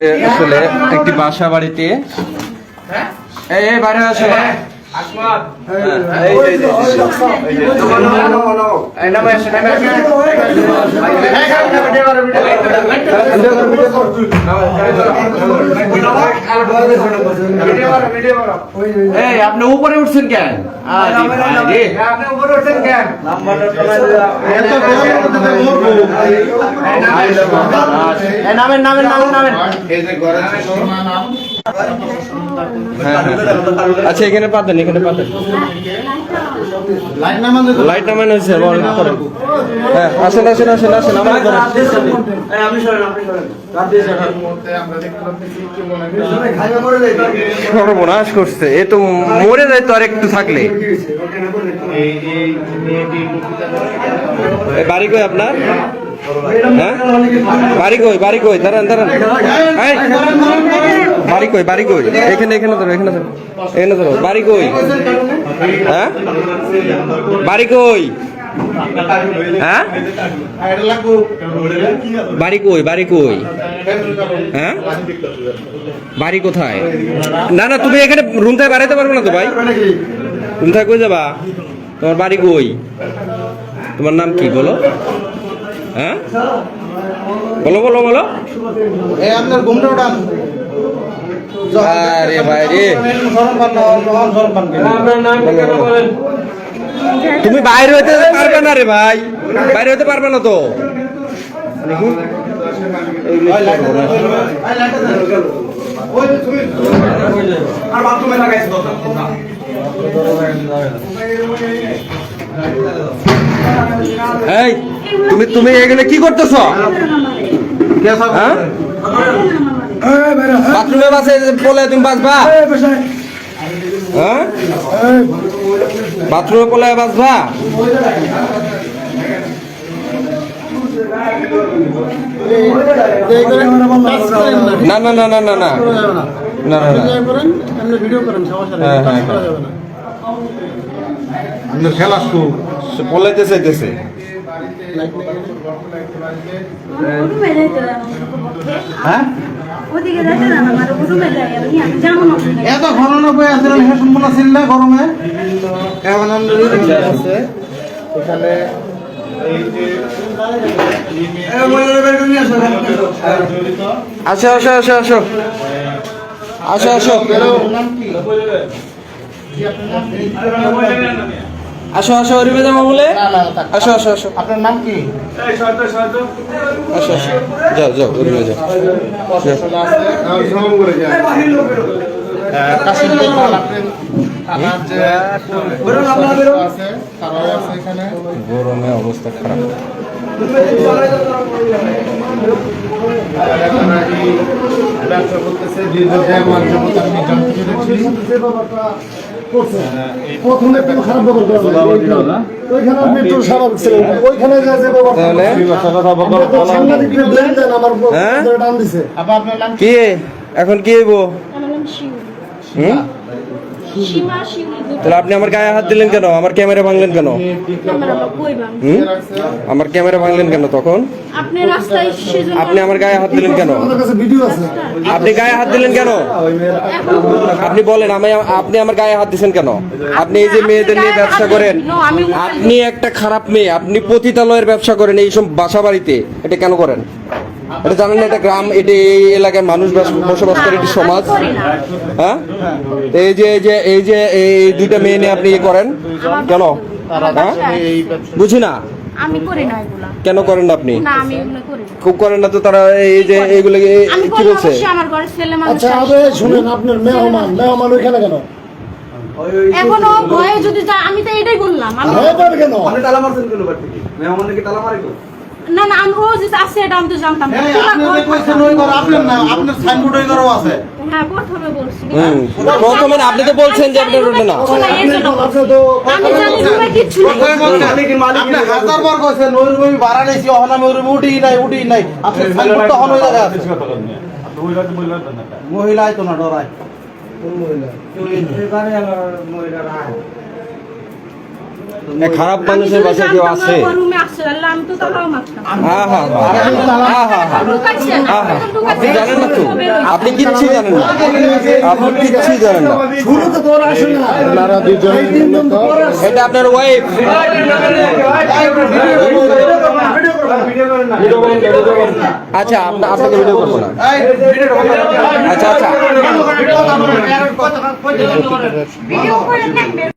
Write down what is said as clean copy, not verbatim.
আসলে একটি বাসা বাড়িতে এই বাইরে আসো আপনি উপরে উঠছেন কেন? আপনি উপরে উঠছেন কেন? নামেন নামেন নামেন নামেন। আচ্ছা এখানে পাতেন, এখানে পাতেন। লাইট নামান হয়েছে। হ্যাঁ আসেন আসেন আসেন আসেন। সর্বনাশ করছে, এ তো মরে যায় তো আর একটু থাকলে। বাড়ি কই আপনার? হ্যাঁ বাড়ি কই? বাড়ি কই? দাঁড়ান দাঁড়ান। বাড়ি কই? বাড়ি কই? এখানে এখানে ধরো, এখানে ধরো, এখানে ধরো। বাড়ি কই? হ্যাঁ বাড়ি কই? হ্যাঁ বাড়ি কই? বাড়ি কই? হ্যাঁ বাড়ি কোথায়? না না তুমি এখানে রুম থেকে বাড়াইতে পারবে না তো ভাই। রুম থেকে কই যাবা? তোমার বাড়ি কই? তোমার নাম কি বলো? হ্যাঁ বলো বলো বলো। আপনার ঘুমটা উঠান। আরে ভাই রে, তুমি বাইরে হইতে পারবে না রে ভাই, বাইরে হইতে পারবে না তো। এই তুমি তুমি এখানে কি করতেছ? বাথরুমে বাসে পলে তুমি বাসবা? হ্যাঁ বাথরুমে পলে বাসবা? না না না না না না না না না খেলা পলাইতে চাইতেছে। হ্যাঁ এত ঘন বই আছে সম্পূর্ণ ছিল না গরমে। এখন আছে এখানে আসো আসো আসো আসো আসো আসো আসো আসো ওরিবে যাবো বলে। আসো আসো আসো। আপনার নাম কি? আসো আসো যাও যাও ওরিবে যাও। গরমে অবস্থা খারাপ। ব্যবসা করতেছে প্রথমে একটু খারাপ কি এখন কি হইব? তাহলে আপনি আমার গায়ে হাত দিলেন কেন? আমার ক্যামেরা ভাঙলেন কেন? আমার ক্যামেরা ভাঙলেন কেন তখন? আপনি আমার গায়ে হাত দিলেন কেন? আপনি গায়ে হাত দিলেন কেন? আপনি বলেন আপনি আমার গায়ে হাত দিচ্ছেন কেন? আপনি এই যে মেয়েদের নিয়ে ব্যবসা করেন, আপনি একটা খারাপ মেয়ে, আপনি পতিতালয়ের ব্যবসা করেন এইসব বাসা বাড়িতে, এটা কেন করেন? এটা জানেন না এটা গ্রাম, এটা এই এলাকায় মানুষ বসবাস করে, এটি সমাজ। হ্যাঁ এই যে এই যে এই যে এই দুইটা মেয়ে নিয়ে আপনি করেন কেন? হ্যাঁ বুঝি না আমি করি না এগুলা। কেন করেন না আপনি? না আমি এগুলো করি না। খুব করেন না তো তারা এই যে এইগুলো কি বলছে? আমার ঘরে ছেলে মানুষ। আচ্ছা শুনেন, আপনার মেহমান ওইখানে কেন? এখনো ভয়ে যদি যায়, আমি তো এটাই বললাম। আমি কেন আপনি তালা মারছেন কেন বাড়ি থেকে? মেহমান কি তালা মারে? না না আমি ও যে আছে এটা আমি তো জানতাম না। আপনার সাইনবোর্ড ওই ঘরও আছে। হ্যাঁ প্রথমে বলছি। প্রথমে আপনি তো বলছেন যে আপনার রোডে না। আমি জানি রুমে কিচ্ছু নেই। আপনি হাজারবার কইছেন ওই রুমে ভাড়া নিছি, ওখানে আমি ওই রুমে উঠি নাই। আপনার সাইনবোর্ড তো হন ওই জায়গায় আছে। মহিলাই তো না ডরায়। কোন মহিলা? খারাপ মানুষের বাসায় কেউ আছে? রুমে আসছে আল্লাহ, আমি তো তালাও মারতাম। আহা ঢুকাইছেন, আহা, আপনি তো আপনি ঢুকাইছেন, জানেন না তো, বের হইছে। আপনি কিচ্ছু জানেন না, আপনি কিচ্ছু জানেন না। আপনারা দুজনে মূলত এটা আপনার ওয়াইফ। আচ্ছা আপনাকে ভিডিও করবো না। আচ্ছা আচ্ছা ভিডিও করে দেখবেন।